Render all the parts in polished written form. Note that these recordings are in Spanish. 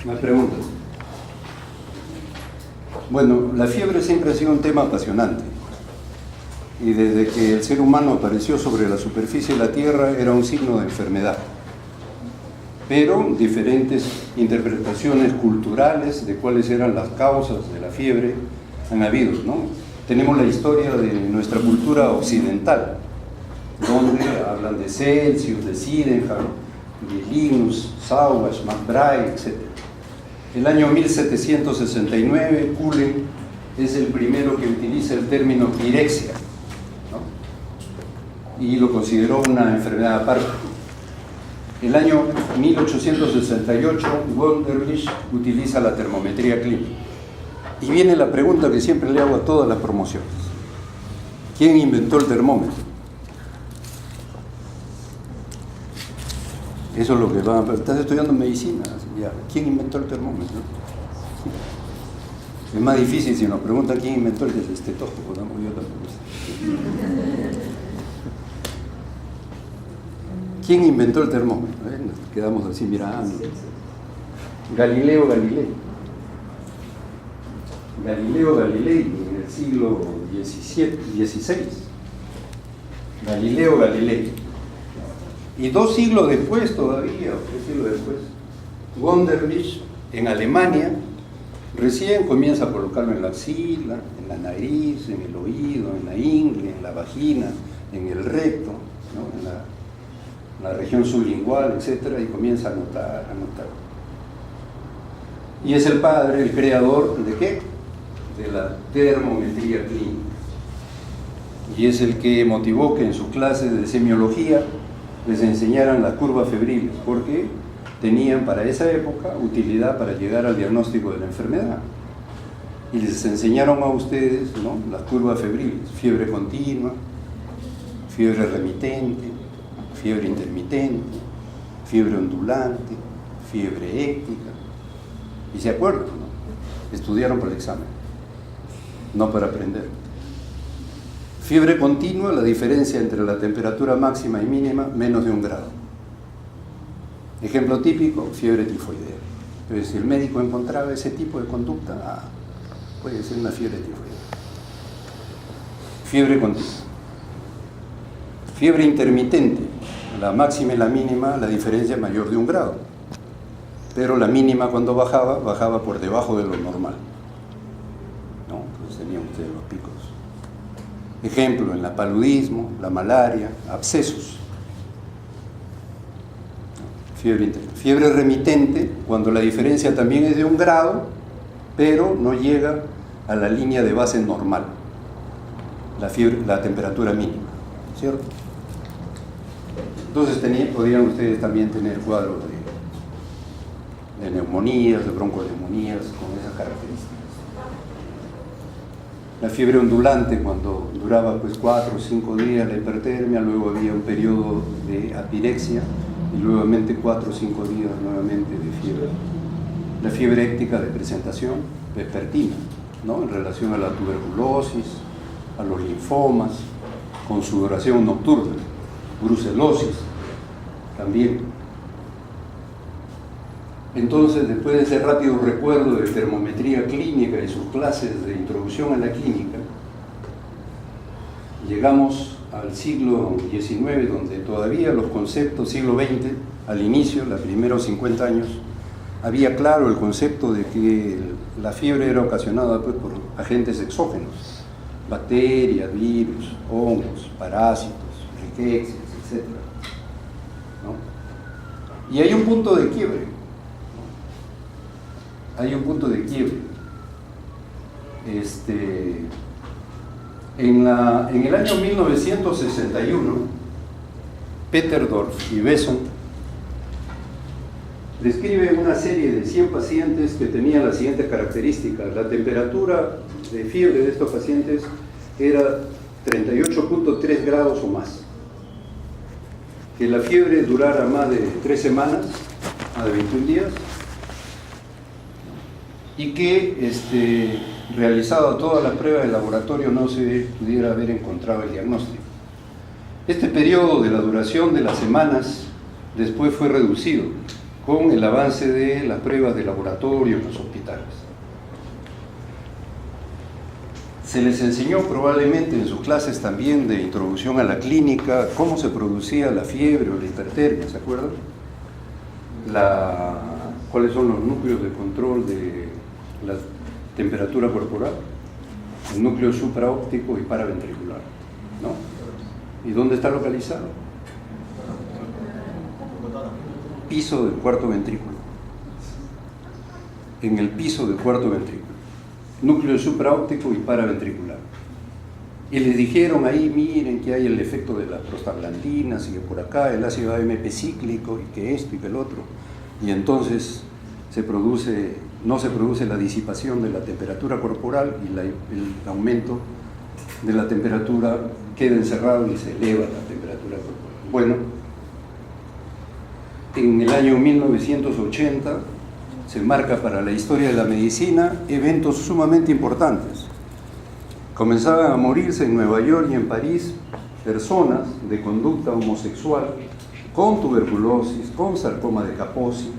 Más preguntas. Bueno, la fiebre siempre ha sido un tema apasionante. Y desde que el ser humano apareció sobre la superficie de la Tierra era un signo de enfermedad. Pero diferentes interpretaciones culturales de cuáles eran las causas de la fiebre han habido, ¿no? Tenemos la historia de nuestra cultura occidental, donde hablan de Celsius, de Sydenham, de Linus, Sauwasch, McBride, etc. El año 1769, Cullen es el primero que utiliza el término pirexia, ¿no? Y lo consideró una enfermedad aparte. El año 1868, Wunderlich utiliza la termometría clínica. Y viene la pregunta que siempre le hago a todas las promociones. ¿Quién inventó el termómetro? Eso es lo que van a... Estás estudiando medicina. Ya. ¿Quién inventó el termómetro? Es más difícil si nos preguntan quién inventó el estetoscopio, ¿no? Yo tampoco sé. ¿Quién inventó el termómetro? Nos quedamos así mirando. Galileo Galilei. Galileo Galilei en el siglo XVI. Galileo Galilei. Y 2 siglos después todavía, o 3 siglos después, Wunderlich en Alemania recién comienza a colocarlo en la axila, en la nariz, en el oído, en la ingle, en la vagina, en el recto, ¿no? En la región sublingual, etcétera, y comienza a notar. Y es el padre, el creador ¿de qué? De la termometría clínica. Y es el que motivó que en sus clases de semiología les enseñaran las curvas febriles, porque tenían para esa época utilidad para llegar al diagnóstico de la enfermedad. Y les enseñaron a ustedes, ¿no?, las curvas febriles: fiebre continua, fiebre remitente, fiebre intermitente, fiebre ondulante, fiebre éctica. Y se acuerdan, ¿no? Estudiaron para el examen, no para aprender. Fiebre continua, la diferencia entre la temperatura máxima y mínima, menos de 1 grado. Ejemplo típico, fiebre tifoidea. Entonces, si el médico encontraba ese tipo de conducta, puede ser una fiebre tifoidea. Fiebre continua. Fiebre intermitente, la máxima y la mínima, la diferencia es mayor de 1 grado. Pero la mínima cuando bajaba por debajo de lo normal, ¿no? Entonces tenían ustedes los picos. Ejemplo, en la paludismo, la malaria, abscesos. Fiebre remitente, cuando la diferencia también es de 1 grado, pero no llega a la línea de base normal, la temperatura mínima, ¿cierto? Entonces podrían ustedes también tener cuadros de neumonías, de bronconeumonías con esas características. La fiebre ondulante, cuando duraba 4 o 5 días la hipertermia, luego había un periodo de apirexia y nuevamente 4 o 5 días nuevamente de fiebre. La fiebre éctica de presentación vespertina, ¿no?, en relación a la tuberculosis, a los linfomas, con sudoración nocturna, brucelosis también. Entonces, después de ese rápido recuerdo de termometría clínica y sus clases de introducción a la clínica, llegamos al siglo XIX, donde todavía los conceptos, siglo XX, al inicio, los primeros 50 años, había claro el concepto de que la fiebre era ocasionada por agentes exógenos, bacterias, virus, hongos, parásitos, riquecias, etc., ¿no? Y hay un punto de quiebre. En el año 1961, Peterdorf y Besson describen una serie de 100 pacientes que tenían las siguientes características. La temperatura de fiebre de estos pacientes era 38.3 grados o más. Que la fiebre durara más de 3 semanas, más de 21 días, y que realizado todas las pruebas de laboratorio no se pudiera haber encontrado el diagnóstico. Este periodo de la duración de las semanas después fue reducido con el avance de las pruebas de laboratorio en los hospitales. Se les enseñó probablemente en sus clases también de introducción a la clínica cómo se producía la fiebre o la hipertermia, ¿se acuerdan? ¿Cuáles son los núcleos de control de la temperatura corporal? El núcleo supraóptico y paraventricular, ¿no? ¿Y dónde está localizado? Piso del cuarto ventrículo. En el piso del cuarto ventrículo. Núcleo supraóptico y paraventricular. Y les dijeron ahí, miren que hay el efecto de las prostaglandinas y que por acá el ácido AMP cíclico y que esto y que el otro. Y entonces no se produce la disipación de la temperatura corporal y el aumento de la temperatura queda encerrado y se eleva la temperatura corporal. Bueno, en el año 1980 se marca para la historia de la medicina eventos sumamente importantes. Comenzaban a morirse en Nueva York y en París personas de conducta homosexual con tuberculosis, con sarcoma de Kaposi,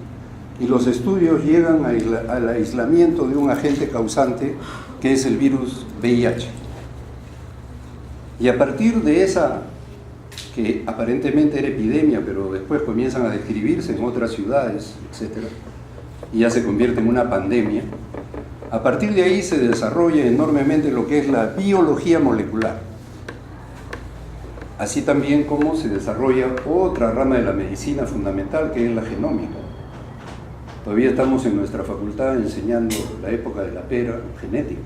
y los estudios llegan al aislamiento de un agente causante que es el virus VIH. Y a partir de esa, que aparentemente era epidemia, pero después comienzan a describirse en otras ciudades, etc., y ya se convierte en una pandemia, a partir de ahí se desarrolla enormemente lo que es la biología molecular. Así también como se desarrolla otra rama de la medicina fundamental, que es la genómica. Todavía estamos en nuestra facultad enseñando la época de la pera, genética.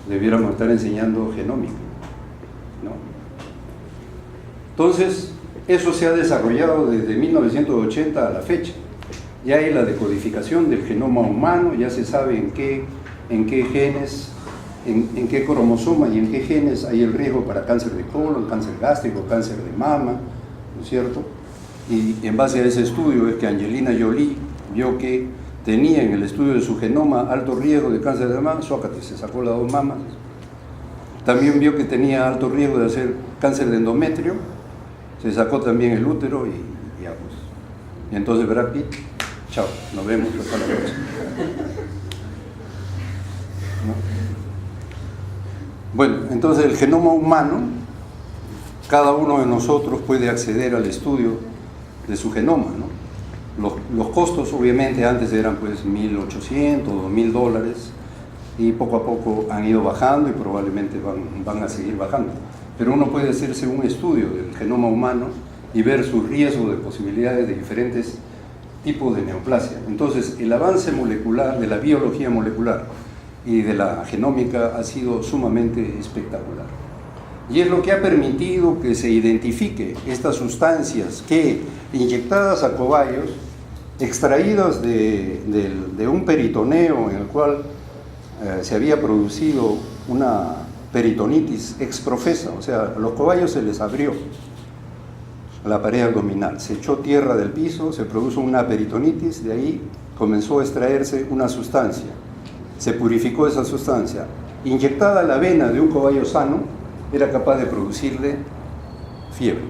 Debiéramos estar enseñando genómica, ¿no? Entonces, eso se ha desarrollado desde 1980 a la fecha. Ya hay la decodificación del genoma humano, ya se sabe en qué genes, en qué cromosoma y en qué genes hay el riesgo para cáncer de colon, cáncer gástrico, cáncer de mama, ¿no es cierto? Y en base a ese estudio es que Angelina Jolie vio que tenía en el estudio de su genoma alto riesgo de cáncer de mama, Sócrates se sacó las 2 mamas. También vio que tenía alto riesgo de hacer cáncer de endometrio, se sacó también el útero y ya pues. Y entonces Brad Pitt, chao, nos vemos hasta la próxima. ¿No? Bueno, entonces el genoma humano, cada uno de nosotros puede acceder al estudio de su genoma, ¿no? Los costos obviamente antes eran pues $1.800, $2.000 y poco a poco han ido bajando y probablemente van a seguir bajando. Pero uno puede hacerse un estudio del genoma humano y ver sus riesgos de posibilidades de diferentes tipos de neoplasia. Entonces, el avance molecular, de la biología molecular y de la genómica ha sido sumamente espectacular. Y es lo que ha permitido que se identifique estas sustancias que, inyectadas a cobayos, extraídas de un peritoneo en el cual se había producido una peritonitis exprofesa, o sea, a los cobayos se les abrió la pared abdominal, se echó tierra del piso, se produjo una peritonitis, de ahí comenzó a extraerse una sustancia, se purificó esa sustancia, inyectada a la vena de un cobayo sano, era capaz de producirle fiebre.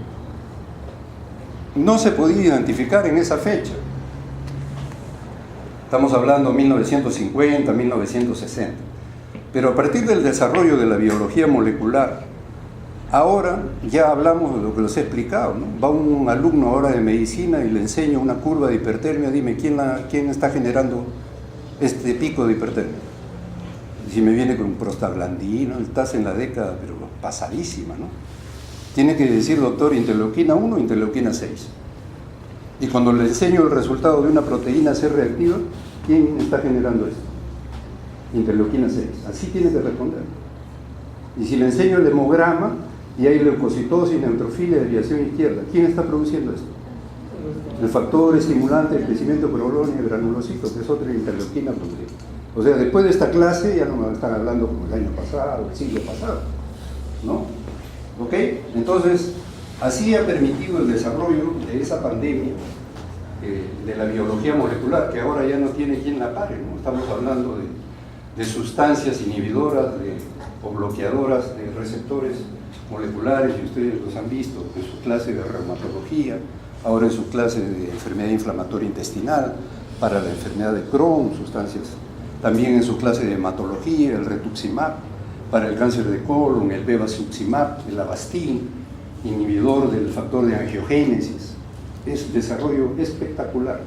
No se podía identificar en esa fecha. Estamos hablando de 1950, 1960. Pero a partir del desarrollo de la biología molecular, ahora ya hablamos de lo que les he explicado, ¿no? Va un alumno ahora de medicina y le enseño una curva de hipertermia, dime, ¿quién está generando este pico de hipertermia? Y si me viene con prostaglandina, estás en la década, pero pasadísima, ¿no? Tiene que decir, doctor, interleuquina 1, interleuquina 6. Y cuando le enseño el resultado de una proteína C reactiva, ¿quién está generando esto? Interleuquina 6. Así tiene que responder. Y si le enseño el hemograma y hay leucocitosis, neutrofilia, desviación izquierda, ¿quién está produciendo esto? El factor estimulante del crecimiento de colonia y granulocitos, que es otra interleuquina. O sea, después de esta clase ya no me están hablando como el año pasado, el siglo pasado, ¿no? ¿Ok? Entonces, así ha permitido el desarrollo de esa pandemia de la biología molecular, que ahora ya no tiene quien la pare, ¿no? Estamos hablando de sustancias inhibidoras o bloqueadoras de receptores moleculares, y ustedes los han visto en su clase de reumatología, ahora en su clase de enfermedad inflamatoria intestinal, para la enfermedad de Crohn, sustancias, también en su clase de hematología, el rituximab, para el cáncer de colon, el bevacizumab, el Avastin, inhibidor del factor de angiogénesis. Es desarrollo espectacular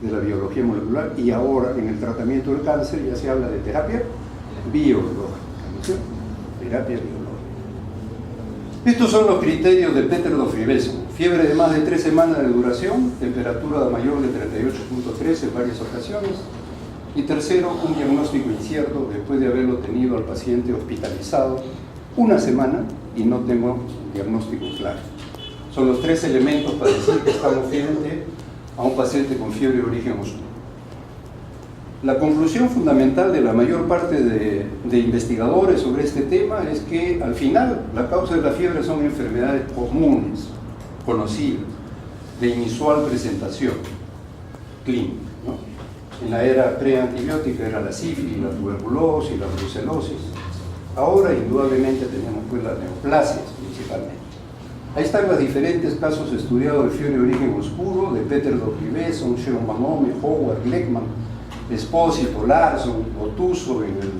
de la biología molecular, y ahora en el tratamiento del cáncer ya se habla de terapia biológica, ¿no es cierto? Terapia biológica. Estos son los criterios de Peter Dofribeso: fiebre de más de 3 semanas de duración, temperatura mayor de 38.3 en varias ocasiones, y tercero, un diagnóstico incierto después de haberlo tenido al paciente hospitalizado 1 semana y no tengo diagnóstico claro. Son los 3 elementos para decir que estamos frente a un paciente con fiebre de origen oscuro. La conclusión fundamental de la mayor parte de investigadores sobre este tema es que al final la causa de la fiebre son enfermedades comunes, conocidas, de inusual presentación clínica, ¿no? En la era preantibiótica era la sífilis, la tuberculosis, la brucelosis. Ahora indudablemente tenemos pues las neoplasias principalmente. Ahí están los diferentes casos estudiados de fiebre de origen oscuro, de Peter Dofribeso, Sharon Van Omme, Howard, Gleckman, Espósito, Larson, Botuso en el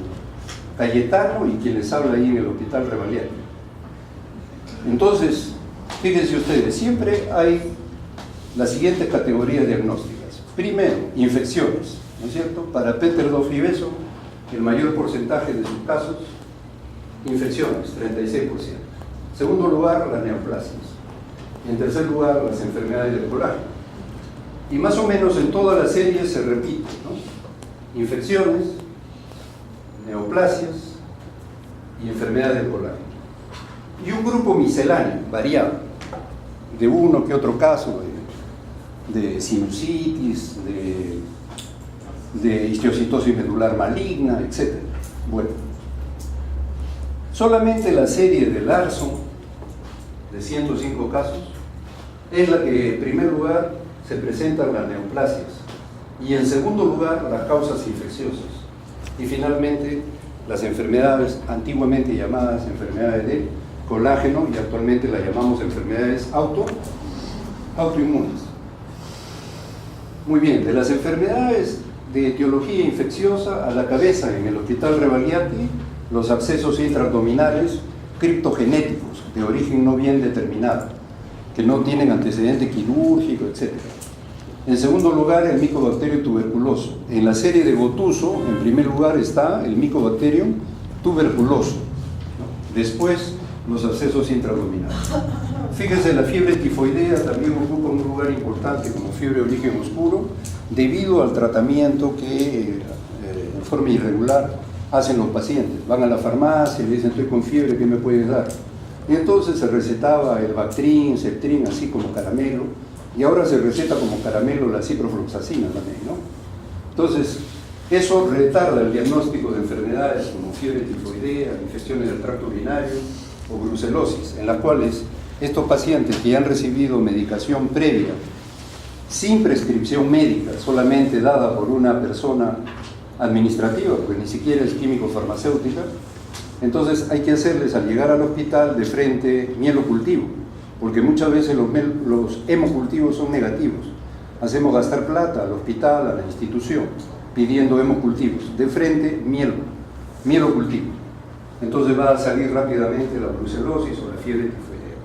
Cayetano, y quien les habla ahí en el Hospital Revalliati. Entonces, fíjense ustedes, siempre hay las siguientes categorías diagnósticas. Primero, infecciones, ¿no es cierto? Para Peter Dofribeso, el mayor porcentaje de sus casos, infecciones, 36%. Segundo lugar, las neoplasias. En tercer lugar, las enfermedades del colágeno. Y más o menos en todas las series se repite, ¿no? Infecciones, neoplasias y enfermedades del colágeno. Y un grupo misceláneo, variado, de uno que otro caso de sinusitis, de histiocytosis medular maligna, etc. Bueno, solamente la serie de Larson, de 105 casos, es la que en primer lugar se presentan las neoplasias y en segundo lugar las causas infecciosas, y finalmente las enfermedades antiguamente llamadas enfermedades de colágeno, y actualmente las llamamos enfermedades autoinmunes. Muy bien, de las enfermedades de etiología infecciosa, a la cabeza en el Hospital Revalliati los abscesos intraabdominales criptogenéticos de origen no bien determinado, que no tienen antecedente quirúrgico, etc. En segundo lugar, el Mycobacterium tuberculoso. En la serie de Botuso, en primer lugar está el Mycobacterium tuberculoso. Después, los abscesos intraabdominales. Fíjense, la fiebre tifoidea también ocupa un lugar importante como fiebre de origen oscuro, debido al tratamiento que en forma irregular hacen los pacientes. Van a la farmacia y le dicen: estoy con fiebre, ¿qué me puedes dar? Y entonces se recetaba el Bactrin, Septrin, así como caramelo, y ahora se receta como caramelo la ciprofloxacina también, ¿no? Entonces, eso retarda el diagnóstico de enfermedades como fiebre tifoidea, infecciones del tracto urinario o brucelosis, en las cuales estos pacientes que ya han recibido medicación previa, sin prescripción médica, solamente dada por una persona administrativa, porque ni siquiera es químico-farmacéutica, entonces hay que hacerles, al llegar al hospital, de frente mielocultivo, porque muchas veces los hemocultivos son negativos. Hacemos gastar plata al hospital, a la institución, pidiendo hemocultivos. De frente, mielocultivo. Entonces va a salir rápidamente la brucelosis o la fiebre tifoidea.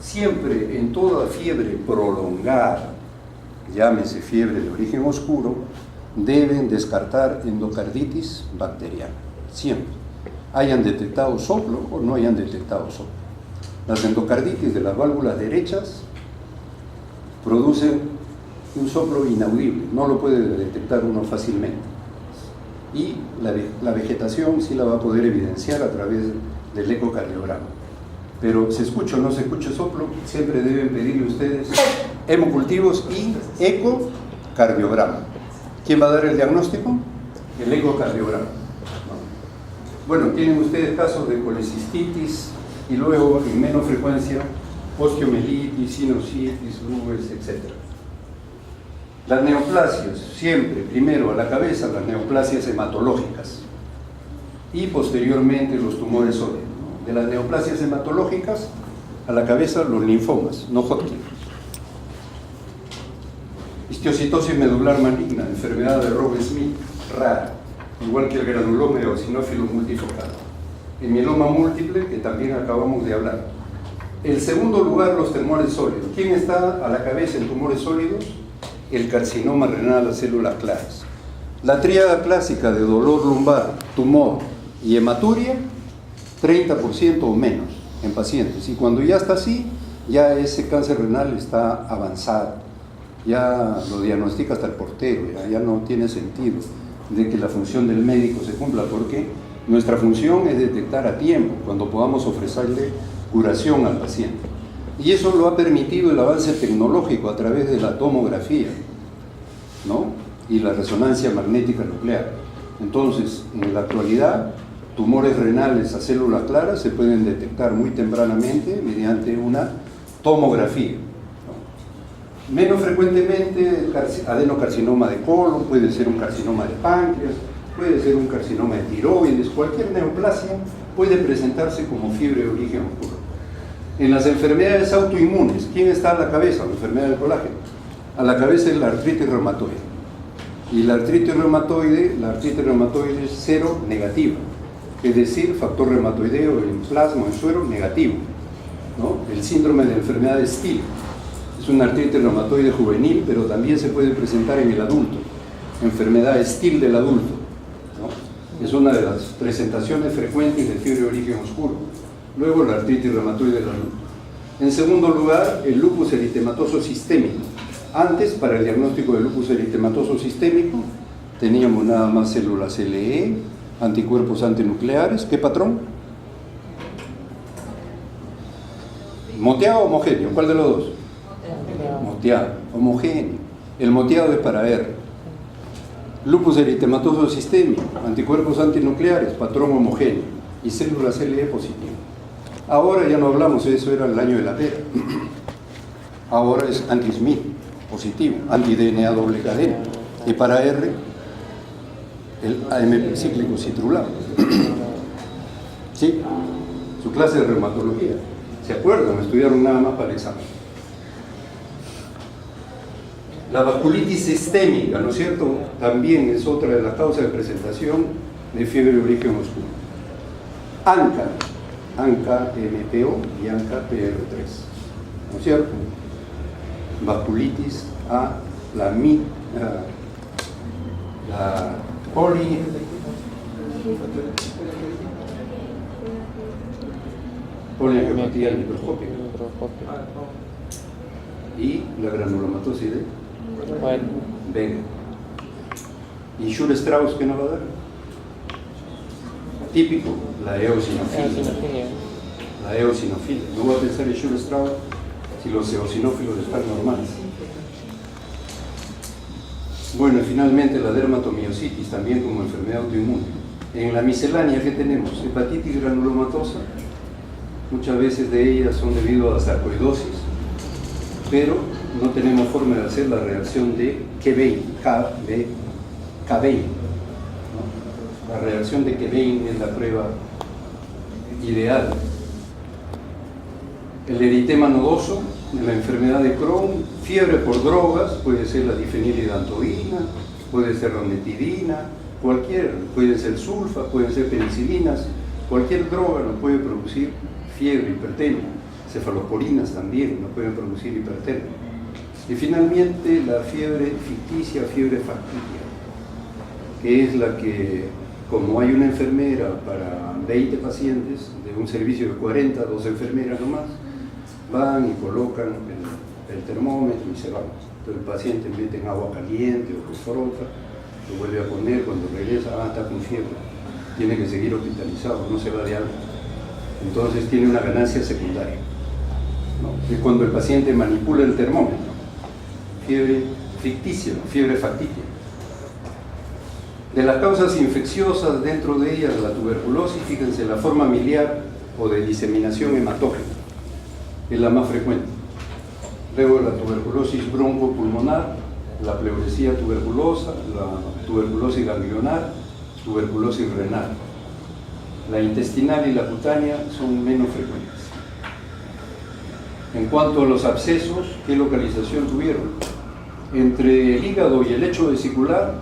Siempre, en toda fiebre prolongada, llámese fiebre de origen oscuro, deben descartar endocarditis bacteriana. Siempre. Hayan detectado soplo o no hayan detectado soplo. Las endocarditis de las válvulas derechas producen un soplo inaudible, no lo puede detectar uno fácilmente. Y la vegetación sí la va a poder evidenciar a través del ecocardiograma. Pero se escucha o no se escucha soplo, siempre deben pedirle ustedes hemocultivos y ecocardiograma. ¿Quién va a dar el diagnóstico? El ecocardiograma. Bueno, tienen ustedes casos de colecistitis y luego, en menos frecuencia, osteomielitis, sinusitis, lúpus, etc. Las neoplasias, siempre, primero a la cabeza, las neoplasias hematológicas y posteriormente los tumores sólidos. De las neoplasias hematológicas, a la cabeza los linfomas, no Hodgkin. Histiocytosis medular maligna, enfermedad de Robert-Smith, rara, igual que el granuloma eosinófilo multifocal. El mieloma múltiple, que también acabamos de hablar. En segundo lugar, los tumores sólidos. ¿Quién está a la cabeza en tumores sólidos? El carcinoma renal a células claras. La tríada clásica de dolor lumbar, tumor y hematuria, 30% o menos en pacientes. Y cuando ya está así, ya ese cáncer renal está avanzado. Ya lo diagnostica hasta el portero, ya no tiene sentido de que la función del médico se cumpla, porque nuestra función es detectar a tiempo, cuando podamos ofrecerle curación al paciente. Y eso lo ha permitido el avance tecnológico a través de la tomografía, ¿no? Y la resonancia magnética nuclear. Entonces, en la actualidad, tumores renales a células claras se pueden detectar muy tempranamente mediante una tomografía. Menos frecuentemente adenocarcinoma de colon, puede ser un carcinoma de páncreas, puede ser un carcinoma de tiroides, cualquier neoplasia puede presentarse como fiebre de origen oscuro. En las enfermedades autoinmunes, ¿quién está a la cabeza? La enfermedad del colágeno. A la cabeza es la artritis reumatoide. Y la artritis reumatoide es cero negativa, es decir, factor reumatoideo en plasma, en suero, negativo, ¿no? El síndrome de enfermedad de Still es una artritis reumatoide juvenil, pero también se puede presentar en el adulto, enfermedad Still del adulto, ¿no? Es una de las presentaciones frecuentes de fiebre de origen oscuro. Luego la artritis reumatoide del adulto. En segundo lugar, el lupus eritematoso sistémico. Antes, para el diagnóstico del lupus eritematoso sistémico, teníamos nada más células LE, anticuerpos antinucleares. ¿Qué patrón? ¿Moteado o homogéneo? ¿Cuál de los dos? Moteado, homogéneo. El moteado es para R. Lupus eritematoso sistémico, anticuerpos antinucleares, patrón homogéneo y células LE positivo. Ahora ya no hablamos, eso era el año de la pera. Ahora es anti-SMIT positivo, anti-DNA doble cadena. Y para R, el AMP cíclico citrulado. ¿Sí? Su clase de reumatología. ¿Se acuerdan? Estudiaron nada más para el examen. La vasculitis sistémica, ¿no es cierto? También es otra de las causas de presentación de fiebre de origen oscuro. ANCA-MPO y ANCA-PR3, ¿no es cierto? Vasculitis a la poliangiopatía microscópica y la granulomatosis de Vega. ¿Y Schur-Strauss qué nos va a dar? Típico, la eosinofilia. La eosinofilia. No voy a pensar en Schur-Strauss si los eosinófilos están normales. Bueno, y finalmente la dermatomiositis, también como enfermedad autoinmune. En la miscelánea, ¿qué tenemos? Hepatitis granulomatosa. Muchas veces de ellas son debido a sarcoidosis, pero no tenemos forma de hacer la reacción de Kebane, ¿no? La reacción de Kebane es la prueba ideal. El eritema nodoso, la enfermedad de Crohn, fiebre por drogas, puede ser la difenilidantoína, puede ser ranitidina, cualquier, puede ser sulfa, pueden ser penicilinas, cualquier droga nos puede producir fiebre, hipertermia. Cefalosporinas también nos pueden producir hipertermia. Y finalmente la fiebre ficticia, fiebre facticia, que es la que, como hay una enfermera para 20 pacientes de un servicio de 40, 2 enfermeras nomás, van y colocan el termómetro y se van. Entonces el paciente mete en agua caliente o se frota, lo vuelve a poner, cuando regresa, está con fiebre, tiene que seguir hospitalizado, no se va de alta. Entonces tiene una ganancia secundaria, ¿no? Es cuando el paciente manipula el termómetro. Fiebre ficticia, fiebre facticia. De las causas infecciosas, dentro de ellas la tuberculosis, fíjense, la forma miliar o de diseminación hematógena es la más frecuente. Luego la tuberculosis broncopulmonar, la pleuresía tuberculosa, la tuberculosis ganglionar, tuberculosis renal. La intestinal y la cutánea son menos frecuentes. En cuanto a los abscesos, ¿qué localización tuvieron? Entre el hígado y el lecho vesicular,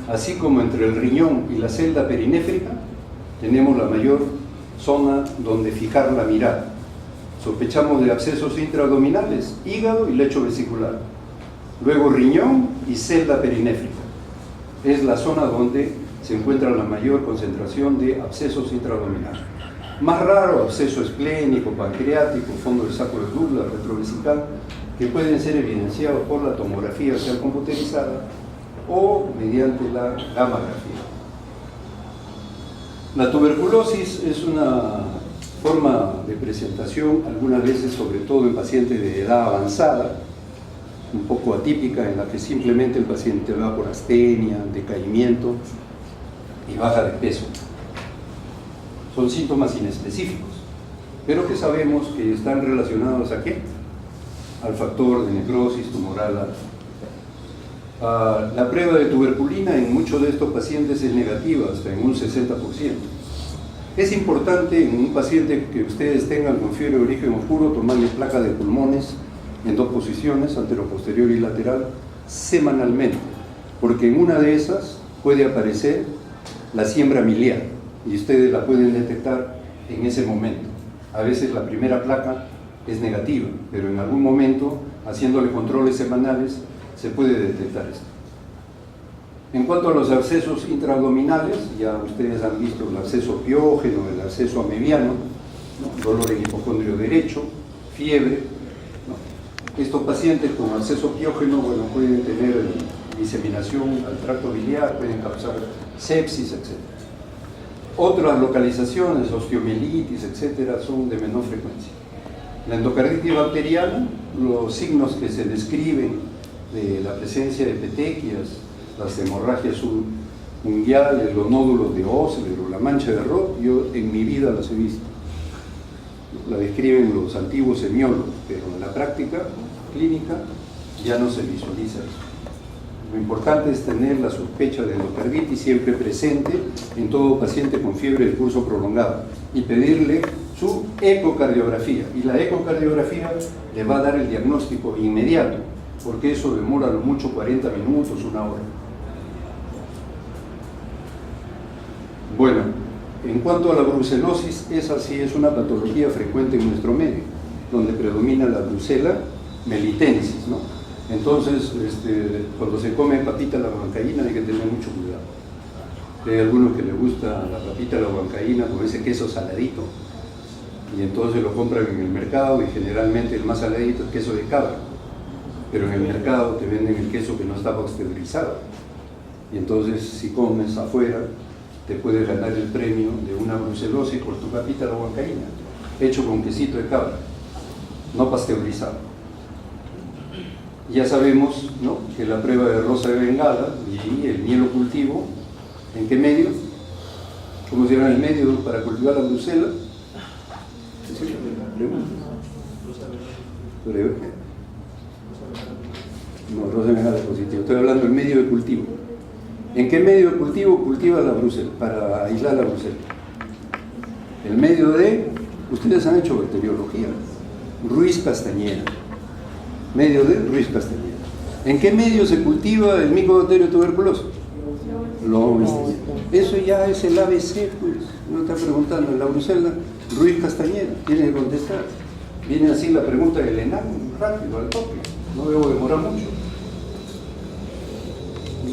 así como entre el riñón y la celda perinéfrica, tenemos la mayor zona donde fijar la mirada. Sospechamos de abscesos intraabdominales, hígado y lecho vesicular. Luego riñón y celda perinéfrica. Es la zona donde se encuentra la mayor concentración de abscesos intraabdominales. Más raro, absceso esplénico, pancreático, fondo del saco de Douglas, retrovesical, que pueden ser evidenciados por la tomografía sea computerizada o mediante la gamografía. La tuberculosis es una forma de presentación, algunas veces, sobre todo en pacientes de edad avanzada, un poco atípica, en la que simplemente el paciente va por astenia, decaimiento y baja de peso. Son síntomas inespecíficos, pero que sabemos que están relacionados ¿a qué? Al factor de necrosis tumoral. La prueba de tuberculina en muchos de estos pacientes es negativa, hasta en un 60%. Es importante en un paciente que ustedes tengan con fiebre de origen oscuro tomarle placa de pulmones en 2 posiciones, antero-posterior y lateral, semanalmente, porque en una de esas puede aparecer la siembra miliar y ustedes la pueden detectar en ese momento. A veces la primera placa es negativa, pero en algún momento, haciéndole controles semanales, se puede detectar esto. En cuanto a los abscesos intraabdominales, ya ustedes han visto el absceso piógeno, el absceso amebiano, ¿no? Dolor en hipocondrio derecho, fiebre, ¿no? Estos pacientes con absceso piógeno, bueno, pueden tener diseminación al tracto biliar, pueden causar sepsis, etc. Otras localizaciones, osteomielitis, etcétera, son de menor frecuencia. La endocarditis bacteriana, los signos que se describen de la presencia de petequias, las hemorragias subunguiales, los nódulos de Osler o la mancha de Roth, yo en mi vida las he visto. La describen los antiguos semiólogos, pero en la práctica clínica ya no se visualiza eso. Lo importante es tener la sospecha de endocarditis siempre presente en todo paciente con fiebre de curso prolongado y pedirle su ecocardiografía. Y la ecocardiografía le va a dar el diagnóstico inmediato, porque eso demora lo mucho 40 minutos, 1 hora. Bueno, en cuanto a la brucelosis, esa sí es una patología frecuente en nuestro medio, donde predomina la brucela melitensis, ¿no? Entonces, cuando se come papita a la huancaína hay que tener mucho cuidado. Hay algunos que les gusta la papita a la huancaína con ese queso saladito, y entonces lo compran en el mercado, y generalmente el más saladito es queso de cabra, pero en el mercado te venden el queso que no está pasteurizado, y entonces si comes afuera te puedes ganar el premio de una brucelosis por tu papita a la huancaína, hecho con quesito de cabra, no pasteurizado. Ya sabemos, ¿no?, que la prueba de rosa de Bengala y el mielo cultivo, ¿en qué medio? ¿Cómo se llama el medio para cultivar la brucela? No, rosa de Bengala es positivo. Estoy hablando del medio de cultivo. ¿En qué medio de cultivo cultiva la brucela? Para aislar la brucela. El medio de, ustedes han hecho bacteriología, Ruiz Castañeda. Medio de Ruiz Castañeda. ¿En qué medio se cultiva el micobacterio tuberculoso? Eso ya es el ABC, pues. No está preguntando en la brucela, Ruiz Castañeda, tiene que contestar. Viene así la pregunta del enano, rápido, al toque, no debo demorar mucho.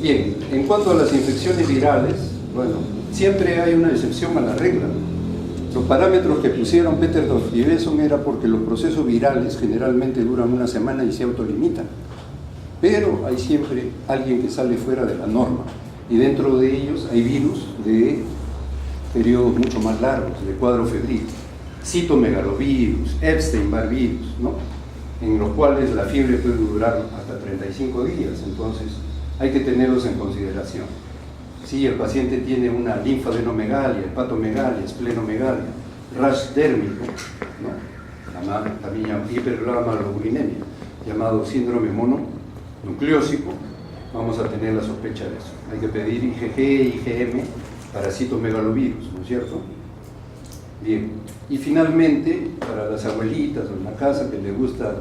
Bien, en cuanto a las infecciones virales, bueno, siempre hay una excepción a la regla. Los parámetros que pusieron Peterdorf y Besson era porque los procesos virales generalmente duran 1 semana y se autolimitan. Pero hay siempre alguien que sale fuera de la norma. Y dentro de ellos hay virus de periodos mucho más largos, de cuadro febril. Citomegalovirus, Epstein-Barr virus, ¿no?, en los cuales la fiebre puede durar hasta 35 días. Entonces hay que tenerlos en consideración. Si el paciente tiene una linfadenomegalia, hepatomegalia, esplenomegalia, rash dérmico, ¿no?, también hipergamaglobulinemia, llamado síndrome mononucleósico, vamos a tener la sospecha de eso. Hay que pedir IgG y IgM para citomegalovirus, ¿no es cierto? Bien, y finalmente, para las abuelitas o en la casa que les gusta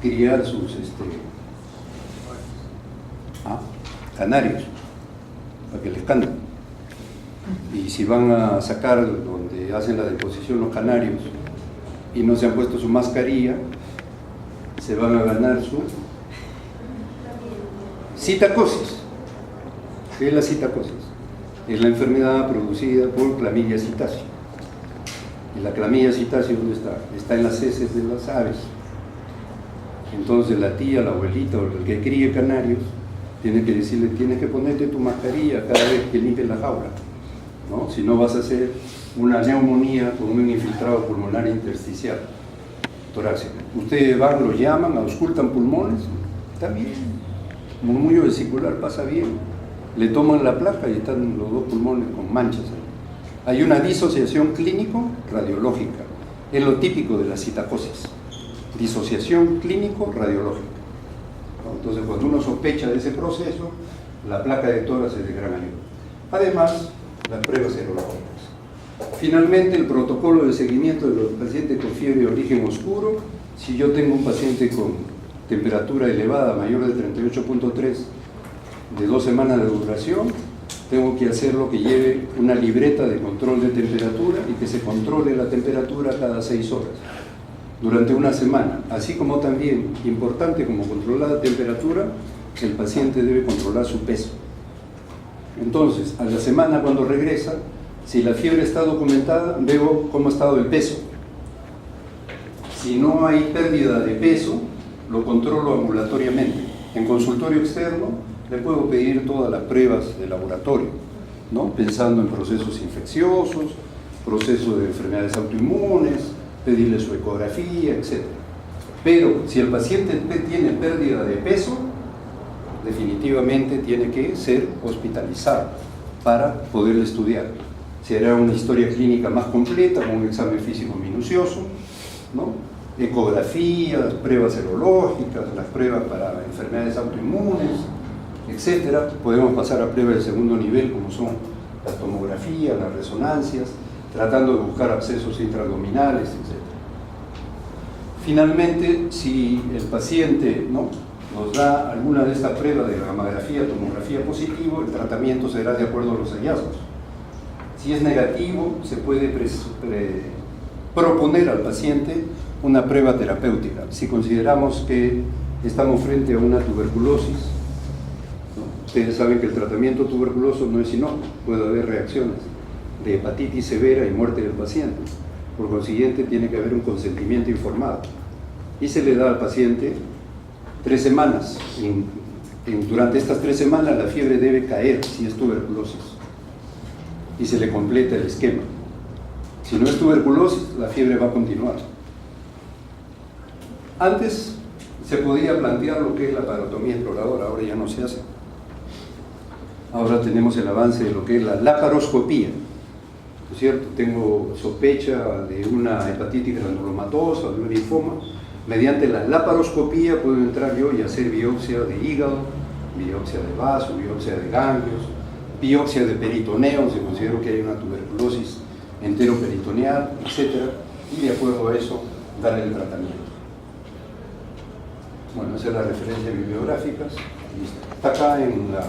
criar sus Canarios, para que les canten. Y si van a sacar donde hacen la deposición los canarios y no se han puesto su mascarilla, se van a ganar su citacosis. ¿Qué es la citacosis? Es la enfermedad producida por Chlamydia psittacia. ¿Y la Chlamydia psittacia dónde está? Está en las heces de las aves. Entonces la tía, la abuelita o el que críe canarios tiene que decirle, tienes que ponerte tu mascarilla cada vez que limpies la jaula, ¿no? Si no vas a hacer una neumonía con un infiltrado pulmonar intersticial torácico. Ustedes van, lo llaman, auscultan pulmones, está bien, murmullo vesicular pasa bien, le toman la placa y están los dos pulmones con manchas. Hay una disociación clínico-radiológica, es lo típico de la citacosis, disociación clínico-radiológica. Entonces, cuando uno sospecha de ese proceso, la placa de tórax es de gran ayuda. Además, las pruebas serológicas. Finalmente, el protocolo de seguimiento de los pacientes con fiebre de origen oscuro. Si yo tengo un paciente con temperatura elevada, mayor de 38.3, de 2 semanas de duración, tengo que hacerlo que lleve una libreta de control de temperatura y que se controle la temperatura cada 6 horas. Durante una semana, así como también, importante como controlar la temperatura, el paciente debe controlar su peso. Entonces, a la semana cuando regresa, si la fiebre está documentada, veo cómo ha estado el peso. Si no hay pérdida de peso, lo controlo ambulatoriamente. En consultorio externo, le puedo pedir todas las pruebas de laboratorio, ¿no? Pensando en procesos infecciosos, procesos de enfermedades autoinmunes, pedirle su ecografía, etc. Pero si el paciente tiene pérdida de peso, definitivamente tiene que ser hospitalizado para poder estudiar. Se hará una historia clínica más completa con un examen físico minucioso, ¿no? Ecografías, pruebas serológicas, las pruebas para enfermedades autoinmunes, etc. Podemos pasar a pruebas de segundo nivel como son las tomografías, las resonancias, tratando de buscar abscesos intraabdominales, etc. Finalmente, si el paciente, ¿no?, nos da alguna de estas pruebas de gammagrafía, tomografía positivo, el tratamiento será de acuerdo a los hallazgos. Si es negativo, se puede proponer al paciente una prueba terapéutica. Si consideramos que estamos frente a una tuberculosis, ¿no? Ustedes saben que el tratamiento tuberculoso no es inocuo, puede haber reacciones de hepatitis severa y muerte del paciente. Por consiguiente, tiene que haber un consentimiento informado. Y se le da al paciente 3 semanas. Durante estas 3 semanas la fiebre debe caer si es tuberculosis. Y se le completa el esquema. Si no es tuberculosis, la fiebre va a continuar. Antes se podía plantear lo que es la parotomía exploradora, ahora ya no se hace. Ahora tenemos el avance de lo que es la laparoscopía. ¿No es cierto? Tengo sospecha de una hepatitis granulomatosa, de un linfoma. Mediante la laparoscopía puedo entrar yo y hacer biopsia de hígado, biopsia de vaso, biopsia de ganglios, biopsia de peritoneo, si considero que hay una tuberculosis enteroperitoneal, etc. Y de acuerdo a eso, darle el tratamiento. Bueno, esa es la referencia bibliográfica. Está acá en la